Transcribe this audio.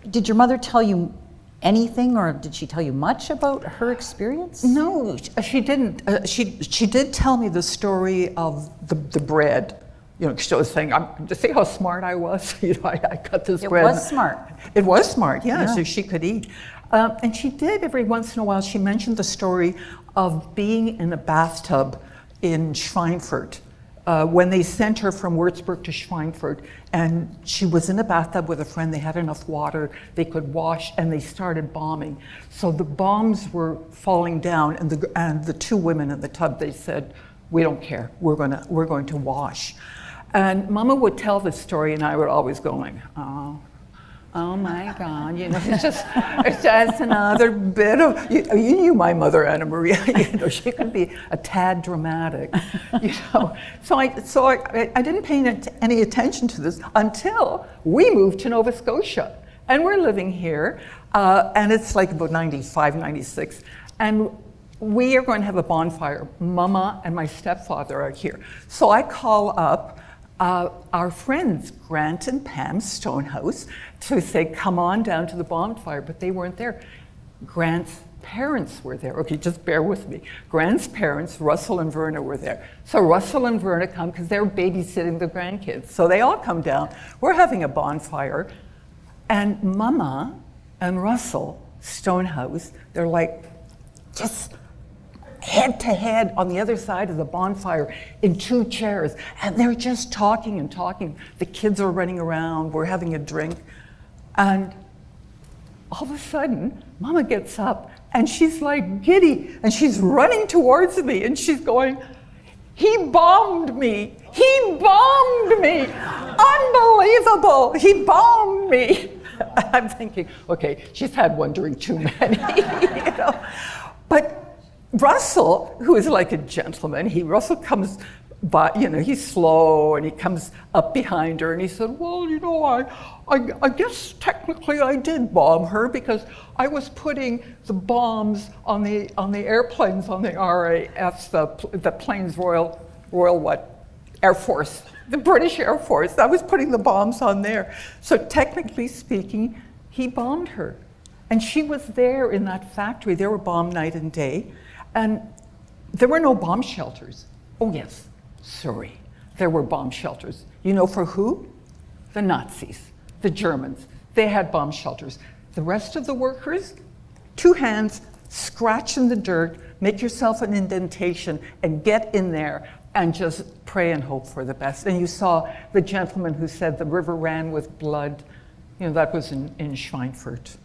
Did your mother tell you anything, or did she tell you much about her experience? No, she didn't. She did tell me the story of the bread. You know, she was saying, see how smart I was? You know, I cut this bread. It was smart. It was smart, yeah. Yeah. So she could eat. And she did, every once in a while, she mentioned the story of being in a bathtub in Schweinfurt. When they sent her from Würzburg to Schweinfurt, and she was in a bathtub with a friend, they had enough water, they could wash, and they started bombing. So the bombs were falling down, and the two women in the tub, they said, we don't care, we're going to wash. And Mama would tell this story, and I would always go like, oh my God, you know, it's just another bit of, you knew my mother, Anna Maria, you know, she could be a tad dramatic, you know. So I didn't pay any attention to this until we moved to Nova Scotia. And we're living here, and it's like about 95, 96. And we are going to have a bonfire. Mama and my stepfather are here. So I call up our friends, Grant and Pam Stonehouse, to say, come on down to the bonfire, but they weren't there. Grant's parents were there. Okay, just bear with me. Grant's parents, Russell and Verna, were there. So Russell and Verna come because they're babysitting the grandkids. So they all come down. We're having a bonfire, and Mama and Russell Stonehouse, they're like just head to head on the other side of the bonfire in two chairs, and they're just talking and talking. The kids are running around, we're having a drink, and all of a sudden, Mama gets up and she's like giddy, and she's running towards me, and she's going, he bombed me, he bombed me, unbelievable, he bombed me. I'm thinking, okay, she's had one drink too many, you know. But Russell, who is like a gentleman, Russell comes by, you know, he's slow, and he comes up behind her, and he said, well, you know, I guess technically I did bomb her, because I was putting the bombs on the airplanes, on the RAFs, the planes, Royal what? Air Force, the British Air Force. I was putting the bombs on there. So technically speaking, he bombed her. And she was there in that factory. They were bombed night and day. And there were no bomb shelters. Oh yes, sorry, there were bomb shelters. You know for who? The Nazis, the Germans. They had bomb shelters. The rest of the workers, 2 hands, scratch in the dirt, make yourself an indentation, and get in there and just pray and hope for the best. And you saw the gentleman who said the river ran with blood. You know, that was in Schweinfurt.